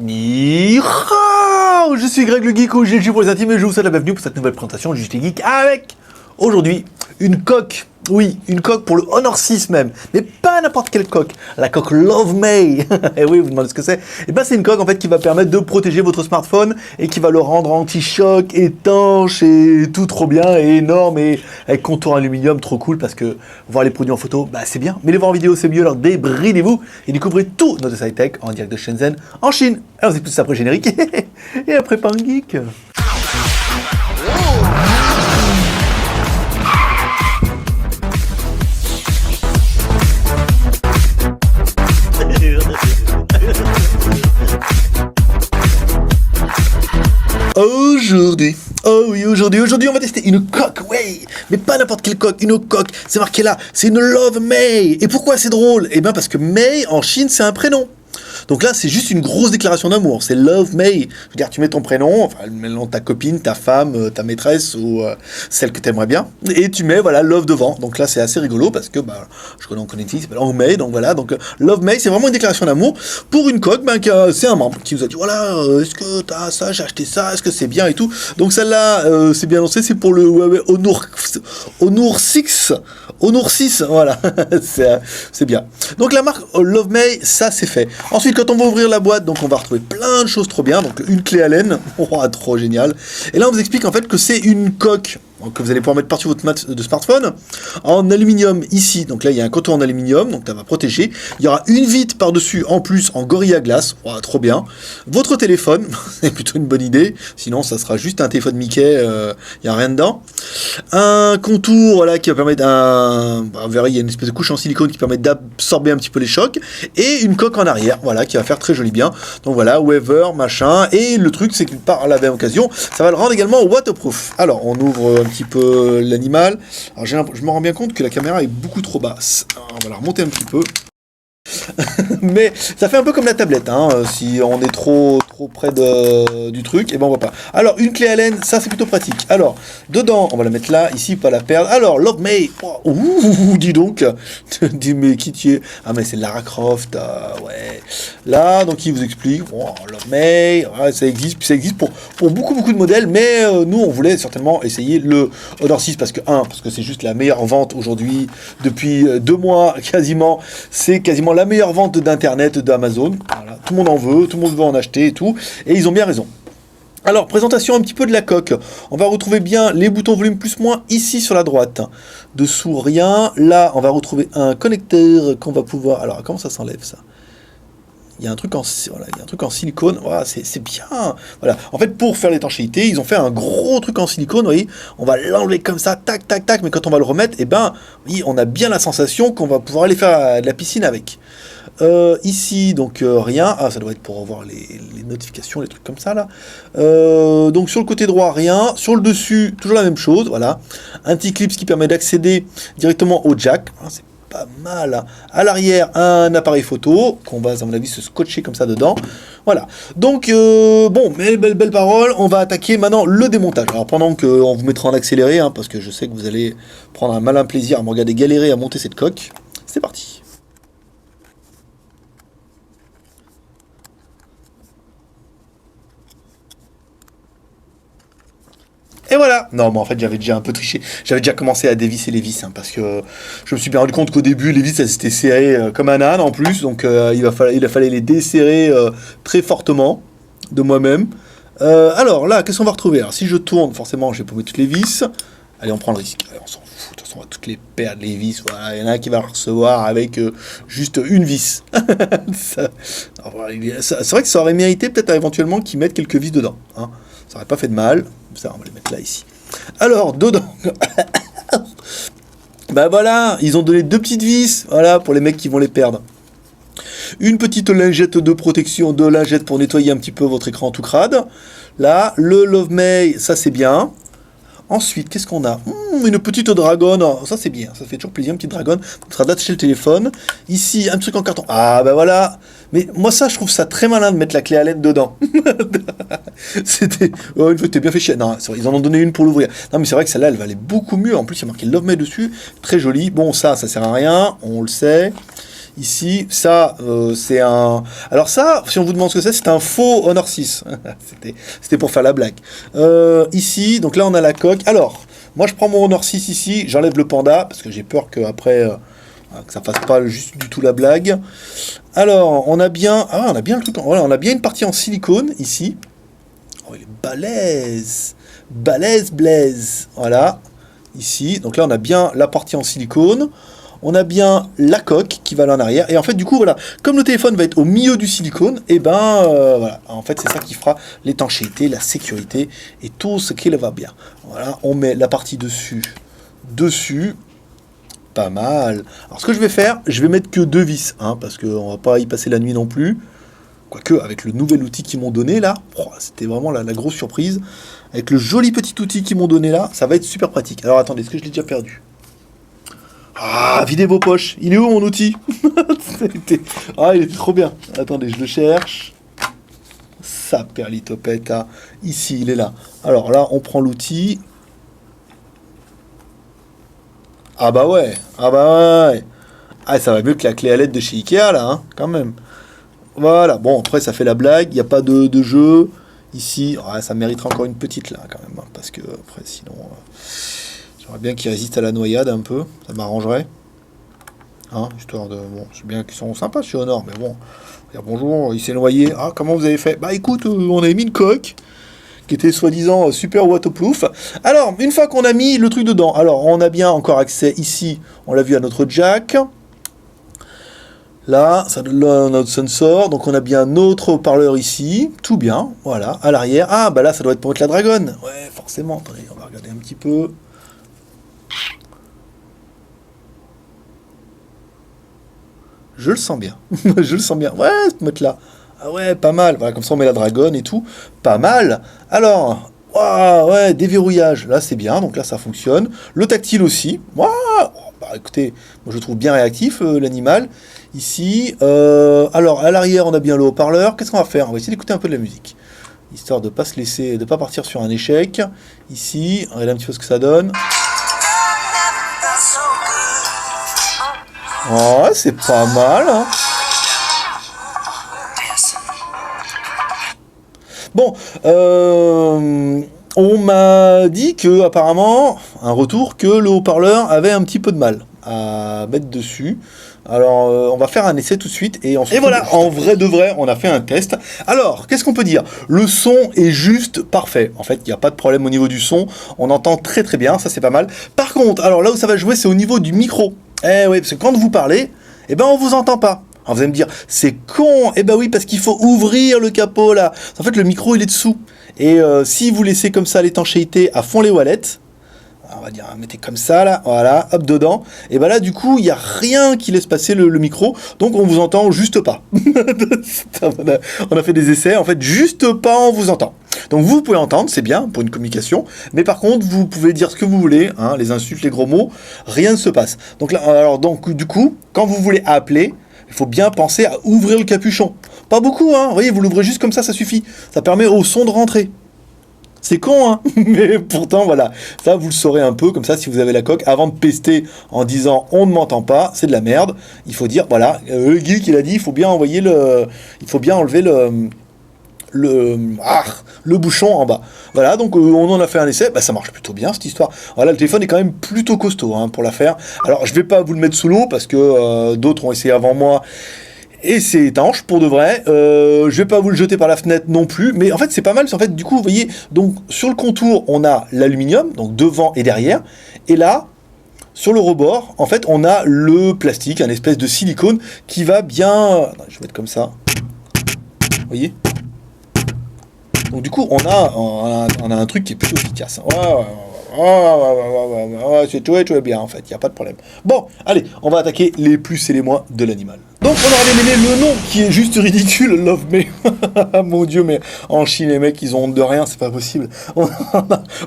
Ni hao, je suis Greg le Geek ou GG pour les intimes et je vous souhaite la bienvenue pour cette nouvelle présentation du JT Geek avec aujourd'hui une coque. Oui, une coque pour le Honor 6 même, mais pas n'importe quelle coque, la coque Love May. Et oui, vous vous demandez ce que c'est. Et ben c'est une coque en fait qui va permettre de protéger votre smartphone et qui va le rendre anti-choc, étanche et tout trop bien et énorme et avec contour aluminium trop cool parce que voir les produits en photo, bah c'est bien, mais les voir en vidéo c'est mieux, alors débridez-vous et découvrez tout notre site tech en direct de Shenzhen en Chine. Alors c'est tout ça après générique et après Pan Geek. Aujourd'hui on va tester une coque, ouais, mais pas n'importe quelle coque, une coque, c'est marqué là, c'est une Love May. Et pourquoi c'est drôle? Eh bien parce que May en Chine c'est un prénom. Donc là, c'est juste une grosse déclaration d'amour. C'est Love May. Je veux dire, tu mets ton prénom, enfin, le nom de ta copine, ta femme, ta maîtresse ou celle que tu aimerais bien, et tu mets voilà Love devant. Donc là, c'est assez rigolo parce que bah, on connaît une fille qui s'appelle Hong May. Donc voilà, donc Love May, c'est vraiment une déclaration d'amour pour une coque. Ben, c'est un membre qui vous a dit voilà, est-ce que t'as ça, j'ai acheté ça, est-ce que c'est bien et tout. Donc celle-là, c'est bien lancé, c'est pour le Huawei Honor 6. Honor 6, voilà, c'est bien. Donc la marque Love May, ça c'est fait. Ensuite, quand on va ouvrir la boîte, donc on va retrouver plein de choses trop bien. Donc une clé Allen, oh, trop génial. Et là, on vous explique en fait que c'est une coque que vous allez pouvoir mettre partout votre mat de smartphone en aluminium ici. Donc là, il y a un contour en aluminium, donc ça va protéger. Il y aura une vitre par-dessus en plus en Gorilla Glass, oh, trop bien. Votre téléphone, c'est plutôt une bonne idée. Sinon, ça sera juste un téléphone Mickey, il n'y a rien dedans. Un contour, voilà, qui va permettre vous verrez, il y a une espèce de couche en silicone qui permet d'absorber un petit peu les chocs. Et une coque en arrière, voilà, qui va faire très joli bien. Donc voilà, Weather, machin. Et le truc, c'est que par la même occasion, ça va le rendre également waterproof. Alors, on ouvre un petit peu l'animal. Alors, je me rends bien compte que la caméra est beaucoup trop basse. Alors, on va la remonter un petit peu. Mais ça fait un peu comme la tablette, hein. Si on est trop près du truc, et ben on voit pas. Alors une clé Allen, ça c'est plutôt pratique. Alors dedans, on va la mettre là, ici, pas la perdre. Alors Love May, oh, dis donc, dis mais qui tu es? Ah mais c'est Lara Croft, ouais. Là donc il vous explique, Love May, ouais, ça existe, puis ça existe pour beaucoup de modèles, mais nous on voulait certainement essayer le Honor 6 parce que c'est juste la meilleure vente aujourd'hui depuis 2 mois quasiment, c'est quasiment la meilleure vente d'internet d'Amazon. Voilà, tout le monde en veut, tout le monde veut en acheter et tout, et ils ont bien raison. Alors, présentation un petit peu de la coque. On va retrouver bien les boutons volume plus moins ici sur la droite. Dessous, rien. Là, on va retrouver un connecteur qu'on va pouvoir... Alors, comment ça s'enlève, ça? Il y a un truc en silicone, voilà, c'est bien. Voilà. En fait, pour faire l'étanchéité, ils ont fait un gros truc en silicone, vous voyez. On va l'enlever comme ça, tac, tac, tac, mais quand on va le remettre, eh ben, oui, on a bien la sensation qu'on va pouvoir aller faire de la piscine avec. Ici, donc rien. Ah, ça doit être pour voir les notifications, les trucs comme ça, là. Donc, sur le côté droit, rien. Sur le dessus, toujours la même chose, voilà. Un petit clip qui permet d'accéder directement au jack. Ah, c'est pas mal, hein. À l'arrière, un appareil photo qu'on va, à mon avis, se scotcher comme ça dedans. Voilà. Donc, bon, mais belle parole, on va attaquer maintenant le démontage. Alors, pendant qu'on vous mettra en accéléré, hein, parce que je sais que vous allez prendre un malin plaisir à me regarder galérer à monter cette coque, c'est parti. Et voilà. Non, mais en fait, j'avais déjà un peu triché. J'avais déjà commencé à dévisser les vis, hein, parce que je me suis bien rendu compte qu'au début, les vis, elles étaient serrées comme un âne en plus. Donc, il a fallu les desserrer très fortement de moi-même. Alors là, qu'est-ce qu'on va retrouver? Alors, si je tourne, forcément, je vais paumer toutes les vis. Allez, on prend le risque. Allez, on s'en fout. De toute façon, on va toutes les perdre, les vis. Voilà, il y en a un qui va recevoir avec juste une vis. C'est vrai que ça aurait mérité peut-être éventuellement qu'ils mettent quelques vis dedans, hein. Ça aurait pas fait de mal. Ça, on va les mettre là, ici. Alors, dedans... bah voilà, ils ont donné 2 petites vis, voilà, pour les mecs qui vont les perdre. Une petite lingette de protection, de lingette pour nettoyer un petit peu votre écran tout crade. Là, le Love May, ça c'est bien. Ensuite, qu'est-ce qu'on a? Une petite dragonne, ça c'est bien, ça fait toujours plaisir, une petite dragonne, ça sera d'attacher le téléphone. Ici, un truc en carton, ah bah voilà. Mais moi ça, je trouve ça très malin de mettre la clé Allen dedans. C'était, oh, une fois t'es bien fait chier. Non, c'est vrai, ils en ont donné une pour l'ouvrir. Non mais c'est vrai que celle-là, elle valait beaucoup mieux, en plus il y a marqué Love May dessus, très joli. Bon ça sert à rien, on le sait. Ici, ça, c'est un... Alors ça, si on vous demande ce que c'est un faux Honor 6. C'était pour faire la blague. Ici, donc là, on a la coque. Alors, moi, je prends mon Honor 6 ici, j'enlève le panda, parce que j'ai peur qu'après, que ça fasse pas juste du tout la blague. Alors, on a bien... Ah, on a bien le truc... Voilà, on a bien une partie en silicone, ici. Oh, il est balèze. Balèze, blaze. Voilà, ici. Donc là, on a bien la partie en silicone. On a bien la coque qui va là en arrière. Et en fait, du coup, voilà, comme le téléphone va être au milieu du silicone, et ben, voilà. En fait, c'est ça qui fera l'étanchéité, la sécurité et tout ce qui va bien. Voilà, on met la partie dessus. Pas mal. Alors, ce que je vais faire, je vais mettre que 2 vis, hein, parce qu'on va pas y passer la nuit non plus. Quoique, avec le nouvel outil qu'ils m'ont donné là, c'était vraiment la grosse surprise. Avec le joli petit outil qu'ils m'ont donné là, ça va être super pratique. Alors, attendez, est-ce que je l'ai déjà perdu ? Ah, videz vos poches. Il est où mon outil? Ah, il est trop bien. Attendez, je le cherche. Ça, perlitopette. Ah. Ici, il est là. Alors là, on prend l'outil. Ah bah ouais. Ah bah ouais. Ah, ça va mieux que la clé à LED de chez Ikea, là, hein, quand même. Voilà. Bon, après, ça fait la blague. Il n'y a pas de jeu. Ici, ah, ça mériterait encore une petite, là, quand même. Hein, parce que, après, sinon... J'aimerais bien qu'il résiste à la noyade un peu, ça m'arrangerait. Hein, histoire de... Bon, c'est bien qu'ils sont sympas chez Honor, mais bon, dire bonjour, il s'est noyé. Ah, comment vous avez fait? Bah écoute, on avait mis une coque qui était soi-disant super waterproof. Alors, une fois qu'on a mis le truc dedans, alors on a bien encore accès ici, on l'a vu à notre jack. Là, ça donne notre sensor, donc on a bien notre haut-parleur ici, tout bien, voilà, à l'arrière. Ah, bah là, ça doit être pour mettre la dragonne. Ouais, forcément, attendez, on va regarder un petit peu. Je le sens bien. Je le sens bien. Ouais, ce mec-là. Ah ouais, pas mal. Voilà, comme ça, on met la dragonne et tout. Pas mal. Alors, ouais, déverrouillage. Là, c'est bien. Donc là, ça fonctionne. Le tactile aussi. Bah, écoutez, moi, je le trouve bien réactif, l'animal. Ici. Alors, à l'arrière, on a bien le haut-parleur. Qu'est-ce qu'on va faire? On va essayer d'écouter un peu de la musique. Histoire de ne pas se laisser, de pas partir sur un échec. Ici, regardez un petit peu ce que ça donne. Ouais, c'est pas mal, hein. Bon, on m'a dit que, apparemment, un retour, que le haut-parleur avait un petit peu de mal à mettre dessus. Alors, on va faire un essai tout de suite. Et voilà, en vrai de vrai, on a fait un test. Alors, qu'est-ce qu'on peut dire? Le son est juste parfait. En fait, il n'y a pas de problème au niveau du son. On entend très très bien, ça c'est pas mal. Par contre, alors là où ça va jouer, c'est au niveau du micro. Eh oui, parce que quand vous parlez, eh ben on vous entend pas. Alors vous allez me dire, c'est con. Eh ben oui, parce qu'il faut ouvrir le capot là. En fait, le micro il est dessous. Et si vous laissez comme ça l'étanchéité à fond les wallets, on va dire, mettez comme ça là, voilà, hop dedans. Et ben là, du coup, il n'y a rien qui laisse passer le micro, donc on vous entend juste pas. On a fait des essais, en fait, juste pas on vous entend. Donc vous pouvez entendre, c'est bien pour une communication, mais par contre, vous pouvez dire ce que vous voulez, hein, les insultes, les gros mots, rien ne se passe. Donc là, alors donc du coup, quand vous voulez appeler, il faut bien penser à ouvrir le capuchon. Pas beaucoup, hein. Vous voyez, vous l'ouvrez juste comme ça suffit. Ça permet au son de rentrer. C'est con, hein. Mais pourtant, voilà. Ça, vous le saurez un peu, comme ça, si vous avez la coque, avant de pester en disant « on ne m'entend pas », c'est de la merde. Il faut dire, voilà, le geek, il a dit, il faut bien envoyer il faut bien enlever le bouchon en bas. Voilà, donc on en a fait un essai, bah, ça marche plutôt bien cette histoire. Voilà, le téléphone est quand même plutôt costaud, hein, pour la faire. Alors je vais pas vous le mettre sous l'eau parce que d'autres ont essayé avant moi et c'est étanche pour de vrai. Je vais pas vous le jeter par la fenêtre non plus, mais en fait c'est pas mal. En fait, du coup, vous voyez, donc sur le contour on a l'aluminium, donc devant et derrière, et là sur le rebord, en fait, on a le plastique, un espèce de silicone qui va bien. Je vais mettre comme ça. Vous voyez? Donc du coup, on a un truc qui est plutôt efficace. Ouais, c'est tout bien en fait, il n'y a pas de problème. Bon, allez, on va attaquer les plus et les moins de l'animal. Donc on aurait bien aimé le nom qui est juste ridicule, Love Me. Mon Dieu, mais en Chine les mecs ils ont honte de rien, c'est pas possible.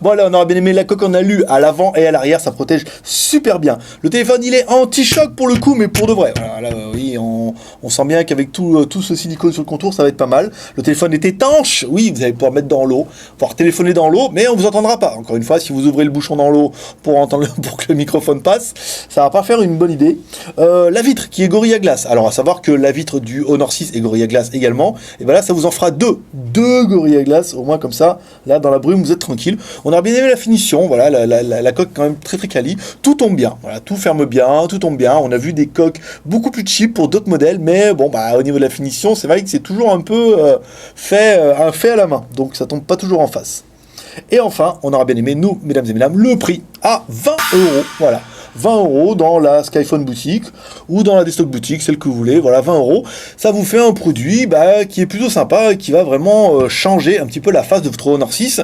Bon là on aurait bien aimé la coque en alu à l'avant et à l'arrière, ça protège super bien. Le téléphone il est anti-choc pour le coup, mais pour de vrai. Voilà, là, oui, on sent bien qu'avec tout ce silicone sur le contour, ça va être pas mal. Le téléphone est étanche, oui, vous allez pouvoir mettre dans l'eau, pouvoir téléphoner dans l'eau, mais on vous entendra pas. Encore une fois, si vous ouvrez le bouchon dans l'eau pour que le microphone passe, ça va pas faire une bonne idée. La vitre qui est Gorilla Glass. Alors Alors, à savoir que la vitre du Honor 6 et Gorilla Glass également, et ben là, ça vous en fera deux Gorilla Glass, au moins comme ça, là, dans la brume, vous êtes tranquille. On a bien aimé la finition, voilà, la coque quand même très très quali, tout tombe bien, voilà, tout ferme bien, tout tombe bien. On a vu des coques beaucoup plus cheap pour d'autres modèles, mais bon, bah, au niveau de la finition, c'est vrai que c'est toujours un peu fait à la main, donc ça tombe pas toujours en face. Et enfin, on aura bien aimé, nous, mesdames et mesdames, le prix à 20 €, voilà. 20 € dans la Skyphone boutique ou dans la Destock boutique, celle que vous voulez, voilà, 20 €. Ça vous fait un produit qui est plutôt sympa, qui va vraiment changer un petit peu la face de votre Honor 6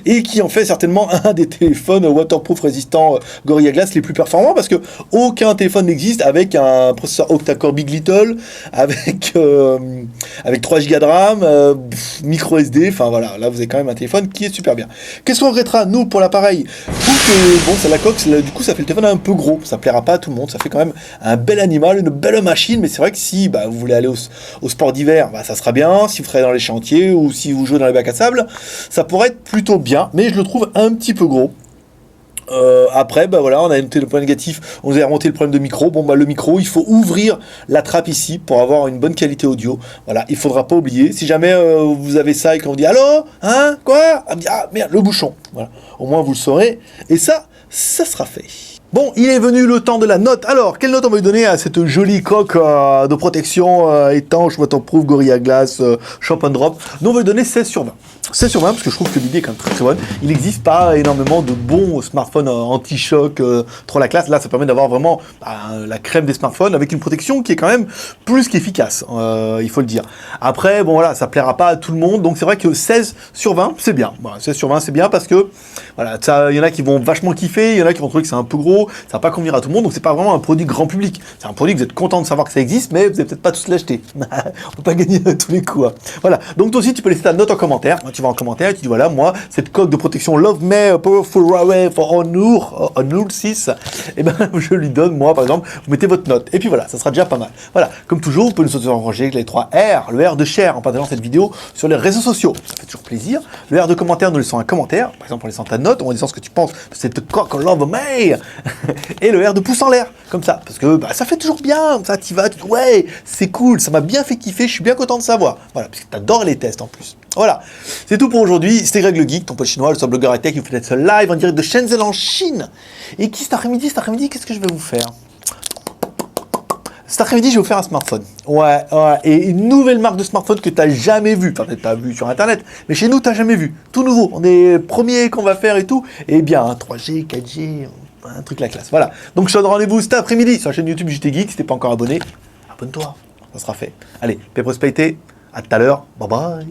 et qui en fait certainement un des téléphones waterproof résistants Gorilla Glass les plus performants, parce que aucun téléphone n'existe avec un processeur octa-core Big Little, avec 3 Go de RAM, micro SD, enfin voilà, là vous avez quand même un téléphone qui est super bien. Qu'est-ce qu'on regrettera, nous, pour l'appareil? Je trouve que, bon, c'est la coque, du coup, ça fait le téléphone un peu gros, ça plaira pas à tout le monde, ça fait quand même un bel animal, une belle machine, mais c'est vrai que si vous voulez aller au sport d'hiver, ça sera bien, si vous ferez dans les chantiers, ou si vous jouez dans les bacs à sable, ça pourrait être plutôt bien, mais je le trouve un petit peu gros. Après, voilà, on a noté le point négatif, on nous a remonté le problème de micro. Bon, le micro, il faut ouvrir la trappe ici pour avoir une bonne qualité audio. Voilà, il faudra pas oublier. Si jamais vous avez ça et qu'on vous dit allô, hein, quoi? Ah merde, le bouchon. Voilà, au moins vous le saurez. Et ça sera fait. Bon, il est venu le temps de la note. Alors, quelle note on va lui donner à cette jolie coque de protection étanche, waterproof, Gorilla Glass, Shop and Drop? Nous, on va lui donner 16 sur 20. 16 sur 20, parce que je trouve que l'idée est quand même très très bonne. Il n'existe pas énormément de bons smartphones anti-choc, trop la classe. Là, ça permet d'avoir vraiment la crème des smartphones avec une protection qui est quand même plus qu'efficace, il faut le dire. Après, bon voilà, ça plaira pas à tout le monde, donc c'est vrai que 16 sur 20, c'est bien. Voilà, 16 sur 20, c'est bien parce que, voilà, il y en a qui vont vachement kiffer, il y en a qui vont trouver que c'est un peu gros, ça va pas convenir à tout le monde, donc c'est pas vraiment un produit grand public. C'est un produit que vous êtes content de savoir que ça existe, mais vous n'allez peut-être pas tous l'acheter. On peut pas gagner à tous les coups. Hein. Voilà, donc toi aussi, tu peux laisser ta note en commentaire. Tu vas en commentaire et tu dis voilà, moi, cette coque de protection Love May Powerful Huawei for Honor 6, et ben je lui donne, moi, par exemple, vous mettez votre note. Et puis voilà, ça sera déjà pas mal. Voilà, comme toujours, vous pouvez nous encourager avec les 3 R, le R de share en partageant cette vidéo sur les réseaux sociaux. Ça fait toujours plaisir. Le R de commentaire, nous laissons un commentaire, par exemple en laissant ta note, en disant ce que tu penses de cette coque Love May. Et le R de pouce en l'air, comme ça, parce que ça fait toujours bien, ça t'y vas, tu dis ouais, c'est cool, ça m'a bien fait kiffer, je suis bien content de savoir. Voilà, parce que t'adores les tests en plus. Voilà, c'est tout pour aujourd'hui. C'était Greg le Geek, ton pote chinois, le seul blogueur high-tech qui vous fait ce live en direct de Shenzhen en Chine. Et cet après-midi, qu'est-ce que je vais vous faire? Cet après-midi, je vais vous faire un smartphone. Ouais, et une nouvelle marque de smartphone que tu n'as jamais vue. Enfin, peut-être tu as vu sur Internet, mais chez nous, tu n'as jamais vu. Tout nouveau. On est premiers qu'on va faire et tout. Et bien, 3G, 4G, un truc la classe. Voilà. Donc, je te donne rendez-vous cet après-midi sur la chaîne YouTube JT Geek. Si tu n'es pas encore abonné, abonne-toi. Ça sera fait. Allez, paix prospérité. À tout à l'heure. Bye bye.